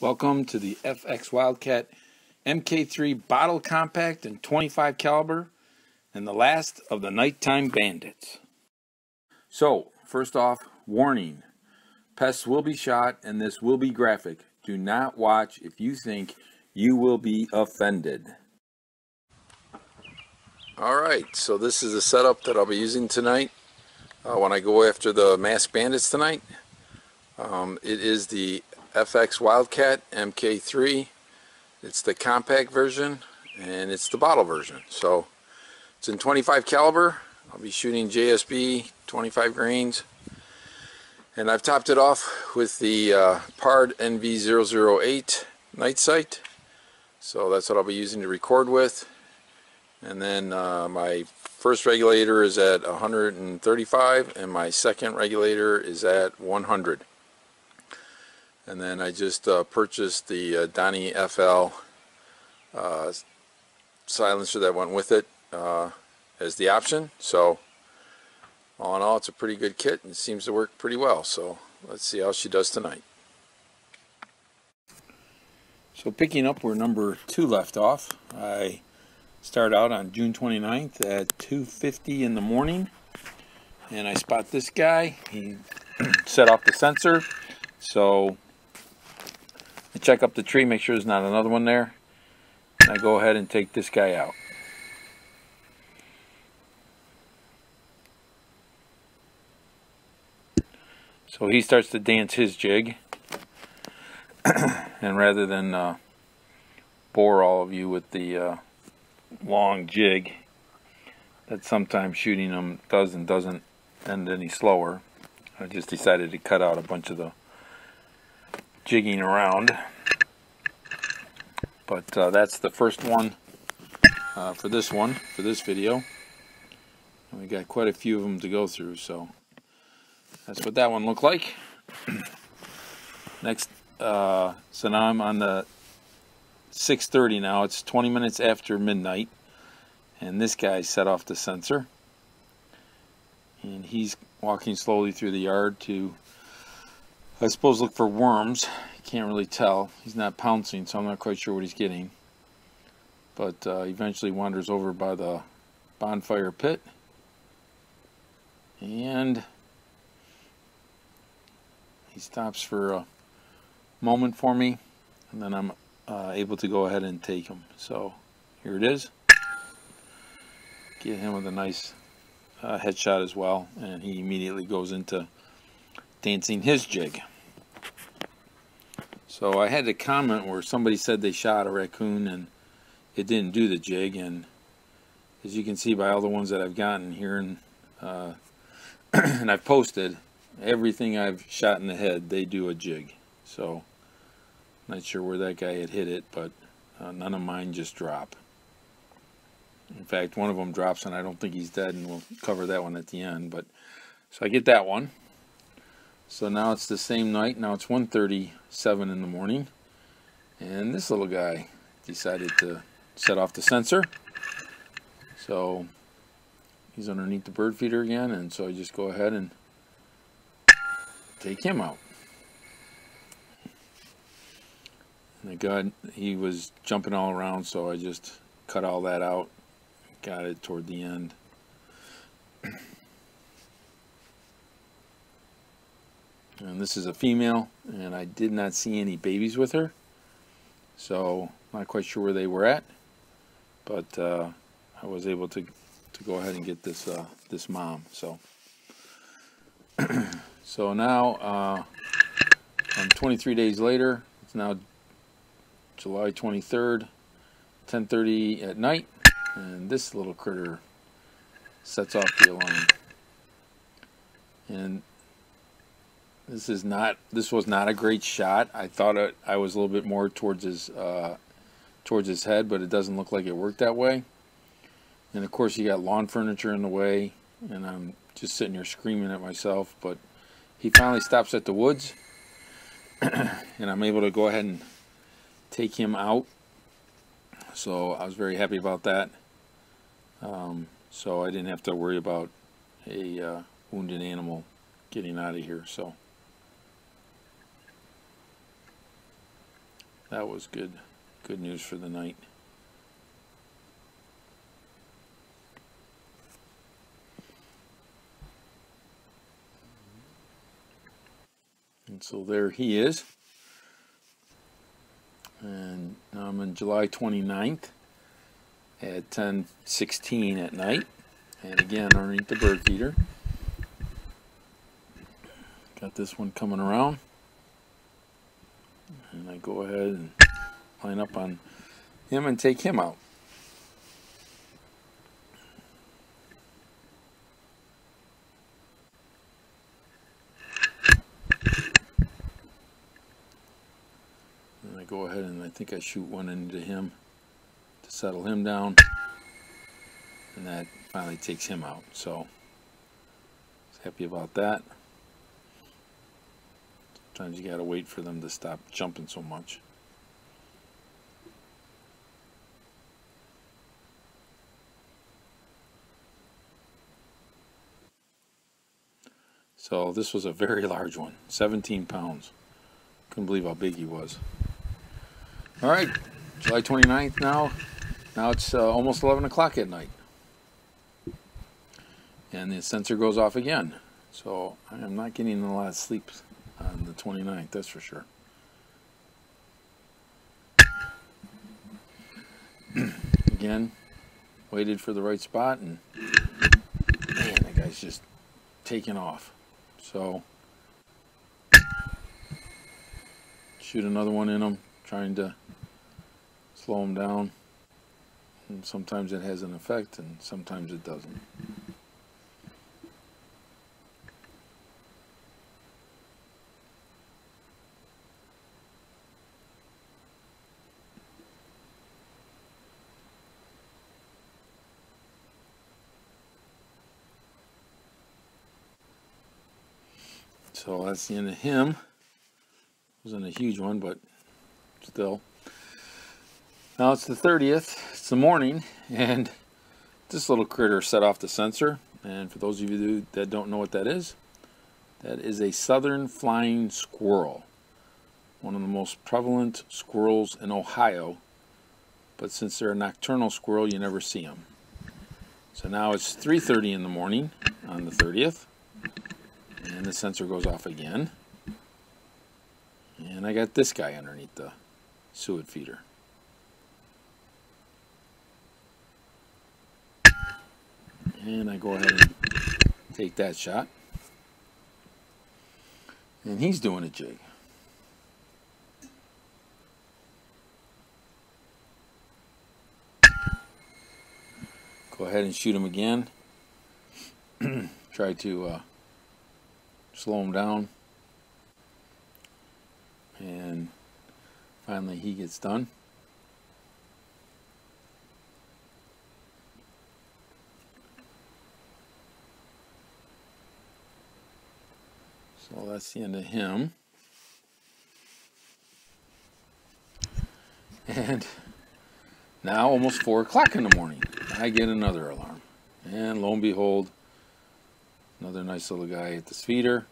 Welcome to the FX Wildcat MK3 bottle compact and 25 caliber and the last of the nighttime bandits. So, first off, warning. Pests will be shot and this will be graphic. Do not watch if you think you will be offended. Alright, so this is the setup that I'll be using tonight when I go after the masked bandits tonight. It is the FX Wildcat MK3. It's the compact version and it's the bottle version. So it's in 25 caliber. I'll be shooting JSB 25 grains, and I've topped it off with the Pard NV008 night sight. So that's what I'll be using to record with. And then my first regulator is at 135 and my second regulator is at 100. And then I just purchased the Donnie FL silencer that went with it as the option. So all in all, it's a pretty good kit and it seems to work pretty well. So let's see how she does tonight. So picking up where number 2 left off, I start out on June 29th at 2:50 in the morning, and I spot this guy. He set off the sensor, so I check up the tree, make sure there's not another one there, and I go ahead and take this guy out. So he starts to dance his jig, and rather than bore all of you with the long jig that sometimes shooting them does and doesn't end any slower, I just decided to cut out a bunch of the jigging around. But that's the first one for this video, and we got quite a few of them to go through, so that's what that one looked like. Next, so now I'm on the 6:30 now. It's 20 minutes after midnight, and this guy set off the sensor, and he's walking slowly through the yard to, I suppose, look for worms. Can't really tell. He's not pouncing, so I'm not quite sure what he's getting, but eventually wanders over by the bonfire pit, and he stops for a moment for me, and then I'm able to go ahead and take him. So here it is. Get him with a nice headshot as well, and he immediately goes into dancing his jig. So I had a comment where somebody said they shot a raccoon and it didn't do the jig, and as you can see by all the ones that I've gotten here, and and I've posted everything I've shot in the head, they do a jig. So not sure where that guy had hit it, but none of mine just drop. In fact, one of them drops and I don't think he's dead, and we'll cover that one at the end. But so I get that one. So now it's the same night. Now it's 1:37 in the morning, and this little guy decided to set off the sensor. So he's underneath the bird feeder again, and so I just go ahead and take him out. And God, he was jumping all around, so I just cut all that out, got it toward the end. And this is a female, and I did not see any babies with her, so not quite sure where they were at, but I was able to go ahead and get this this mom. So so now I'm 23 days later. It's now July 23rd, 10:30 at night, and this little critter sets off the alarm. And this was not a great shot. I thought I was a little bit more towards his head, but it doesn't look like it worked that way. And of course, you got lawn furniture in the way, and I'm just sitting here screaming at myself. But he finally stops at the woods, and I'm able to go ahead and take him out. So I was very happy about that. So I didn't have to worry about a wounded animal getting out of here. So that was good. Good news for the night. And so there he is. And now I'm on July 29th at 10:16 at night. And again, underneath the bird feeder. Got this one coming around. And I go ahead and line up on him and take him out. And I go ahead and I think I shoot one into him to settle him down. And that finally takes him out. So, I was happy about that. Sometimes you gotta wait for them to stop jumping so much. So this was a very large one, 17 pounds. Couldn't believe how big he was. All right, July 29th now. Now it's almost 11 o'clock at night. And the sensor goes off again. So I am not getting a lot of sleep on the 29th, that's for sure. Again, waited for the right spot, and man, that guy's just taking off. So shoot another one in him, trying to slow him down. And sometimes it has an effect, and sometimes it doesn't. So that's the end of him. Wasn't a huge one, but still. Now it's the 30th. It's the morning, and this little critter set off the sensor. And for those of you that don't know what that is a southern flying squirrel. One of the most prevalent squirrels in Ohio. But since they're a nocturnal squirrel, you never see them. So now it's 3:30 in the morning on the 30th. And the sensor goes off again. And I got this guy underneath the suet feeder. And I go ahead and take that shot. And he's doing a jig. Go ahead and shoot him again. Try to slow him down, and finally he gets done. So that's the end of him. And now almost 4 o'clock in the morning, I get another alarm, and lo and behold, another nice little guy at this feeder.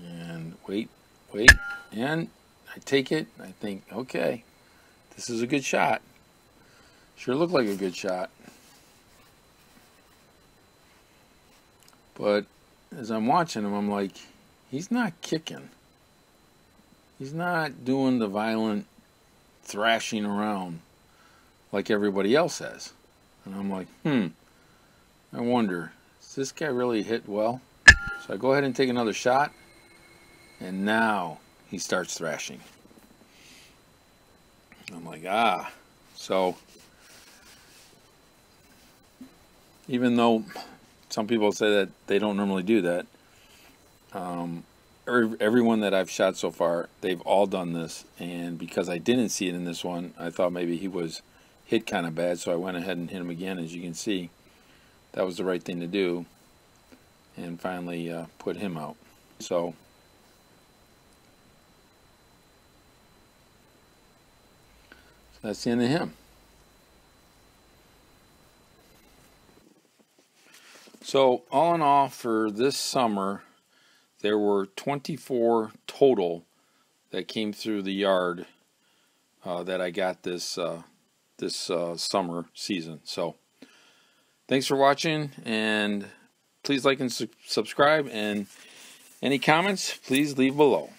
And wait, and I take it. I think, okay, this is a good shot. Sure looked like a good shot. But as I'm watching him, I'm like, he's not kicking. He's not doing the violent thrashing around like everybody else has. And I'm like, I wonder, does this guy really hit well? So I go ahead and take another shot, and now he starts thrashing. I'm like, so even though some people say that they don't normally do that, everyone that I've shot so far, they've all done this, and because I didn't see it in this one, I thought maybe he was hit kind of bad, so I went ahead and hit him again. As you can see, that was the right thing to do, and finally put him out. So that's the end of him. So all in all, for this summer, there were 24 total that came through the yard that I got this summer season. So thanks for watching, and please like and subscribe, and any comments please leave below.